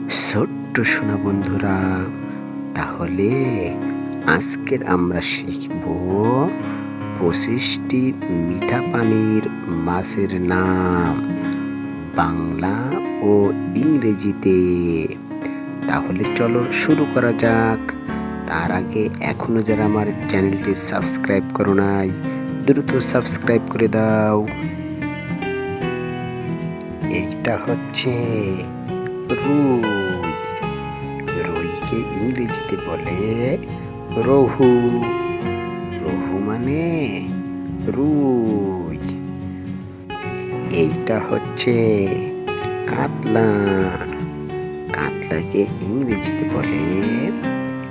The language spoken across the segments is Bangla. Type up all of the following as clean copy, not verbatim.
ছোট্ট সোনা বন্ধুরা, তাহলে আজকের আমরা শিখব 25টি মিঠা পানির মাছের নাম বাংলা ও ইংরেজিতে। তাহলে চলো শুরু করা যাক। তার আগে এখনো যারা আমার চ্যানেলটি সাবস্ক্রাইব করো নাই, দ্রুত সাবস্ক্রাইব করে দাও। এইটা হচ্ছে রুই। রুইকে ইংরেজিতে বলে রহু। রহু মানে রুই। এইটা হচ্ছে কাতলা। কাতলাকে ইংরেজিতে বলে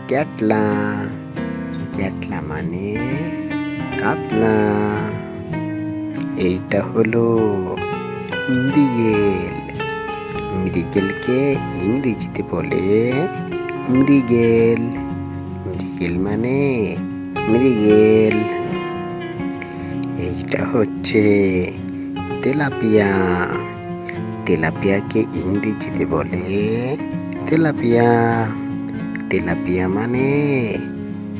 ক্যাটলা। ক্যাটলা মানে কাতলা। এইটা হলো মৃগেল। মৃগেলকে ইংরেজিতে বলে মৃগেল। মৃগেল মানে মৃগেল। এইটা হচ্ছে তেলাপিয়া। তেলাপিয়াকে ইংরেজিতে বলে তেলাপিয়া। তেলাপিয়া মানে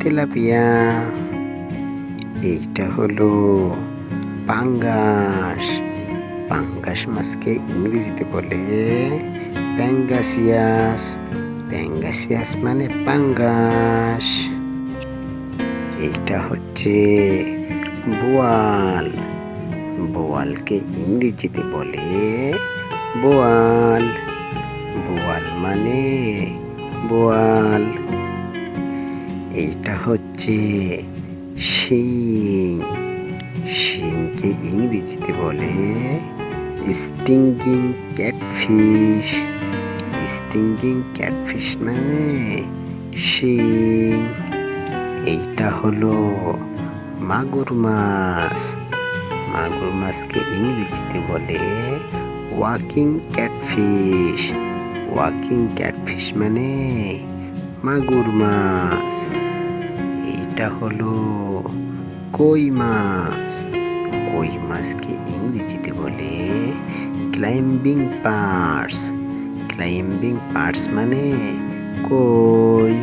তেলাপিয়া। এইটা হলো পাঙ্গাস। পাঙ্গাস মাছকে ইংরেজিতে বলে প্যাঙ্গাসিয়াস। প্যাঙ্গাসিয়াস মানে পাঙ্গাস। এইটা হচ্ছে বোয়াল। বোয়ালকে ইংরেজিতে বলে বোয়াল। বোয়াল মানে বোয়াল। এইটা হচ্ছে শিং। শিংকে ইংরেজিতে বলে স্টিঙ্গিং ক্যাটফিশ। স্টিঙ্গিং ক্যাটফিশ মানে শিং। এইটা হলো মাগুর মাছ। মাগুর মাছকে ইংরেজিতে বলে ওয়াকিং ক্যাটফিশ। ওয়াকিং ক্যাটফিশ মানে মাগুর মাছ। এইটা হলো কই মাছ। কই মাছকে ইংরেজিতে বলে ক্লাইম্বিং পার্টস। ক্লাইম্বিং পার্টস মানে কই।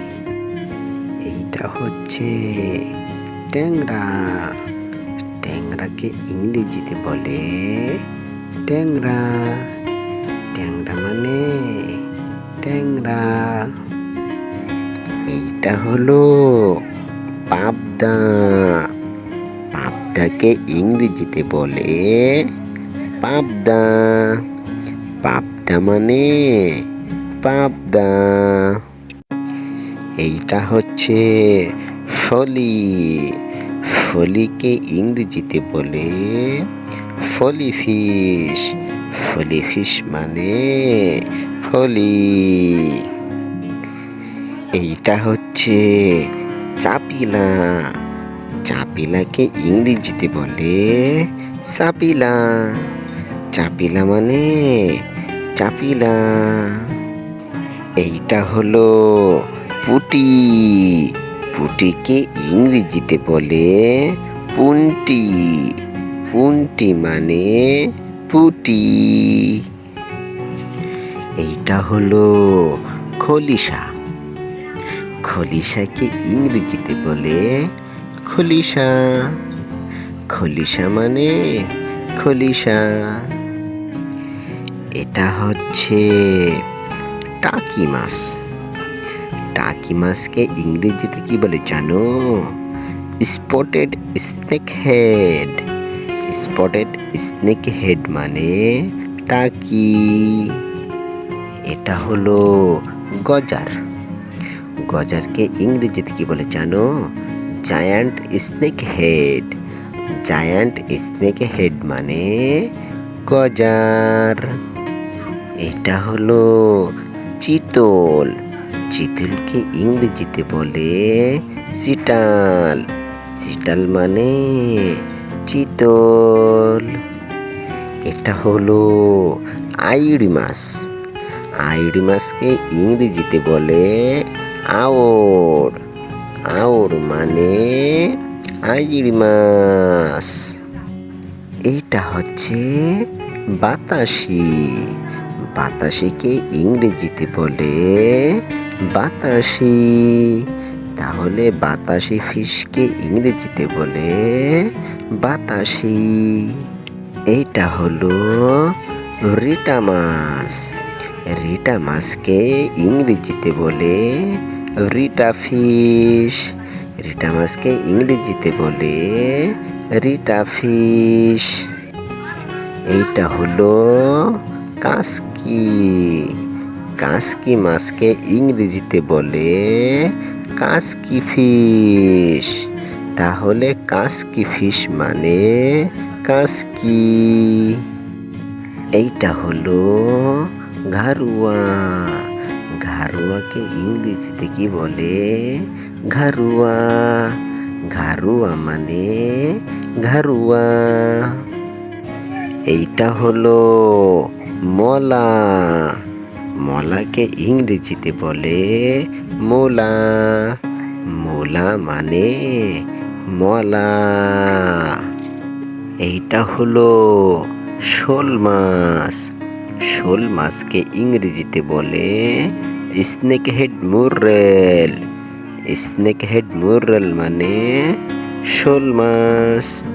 এইটা হচ্ছে ট্যাংরা। ট্যাংরাকে ইংরেজিতে বলে ট্যাংরা। ট্যাংরা মানে ট্যাংরা। এইটা হলো পাবদা। পাবদাকে ইংরেজিতে বলে পাবদা। পাবদা মানে পাবদা। এইটা হচ্ছে ফলি। ফলিকে ইংরেজিতে বলে ফলি ফিশ। ফলি ফিশ মানে ফলি। এইটা হচ্ছে চাপিলা। চাপিলাকে ইংরেজিতে বলে চাপিলা। চাপিলা মানে চাপিলা। এইটা হলো পুঁটি। পুঁটিকে ইংরেজিতে বলে পুন্টি। পুন্টি মানে পুঁটি। এইটা হলো খলিশা। খলিশাকে ইংরেজিতে বলে খলিশা। খলিশা মানে খলিশা। এটা হচ্ছে টাকি মাছ। টাকি মাছকে ইংরেজিতে কি বলে জানো? Spotted snake head. Spotted snake head মানে টাকি। এটা হলো গজার। গজারকে ইংরেজিতে কি বলে জানো? Giant snake head. Giant snake head মানে গজার। এটা হলো চিতল। চিতলকে ইংরেজিতে বলে চিটাল। চিটাল মানে চিতল। এটা হলো আইড় মাছ। আইড় মাছকে ইংরেজিতে বলে আওড়। আওড় মানে আইড় মাছ। এইটা হচ্ছে বাতাসি। বাতাসিকে ইংরেজিতে বলে বাতাসি। তাহলে বাতাসি ফিশকে ইংরেজিতে বলে বাতাসি। এইটা হলো রিটা মাছ। রিটা মাছকে ইংরেজিতে বলে রিটা ফিশ। রিটা মাছকে ইংরেজিতে বলে রিটা ফিশ। এইটা হলো কাসকি। কাসকি মাছকে ইংরেজিতে বলে কাসকি ফিশ। তাহলে কাসকি ফিশ মানে কাসকি। এইটা হলো ঘারুয়া। ঘারুয়াকে ইংরেজিতে কি বলে ঘারুয়া। ঘারুয়া মানে ঘারুয়া। এইটা হলো মলা। মলাকে ইংরেজিতে বলে মোলা। মোলা মানে মলা। এইটা হলো শোল মাছ। শোল মাছকে ইংরেজিতে বলে স্নেক হেড মুররেল। স্নেক হেড মুররেল মানে শোল মাছ।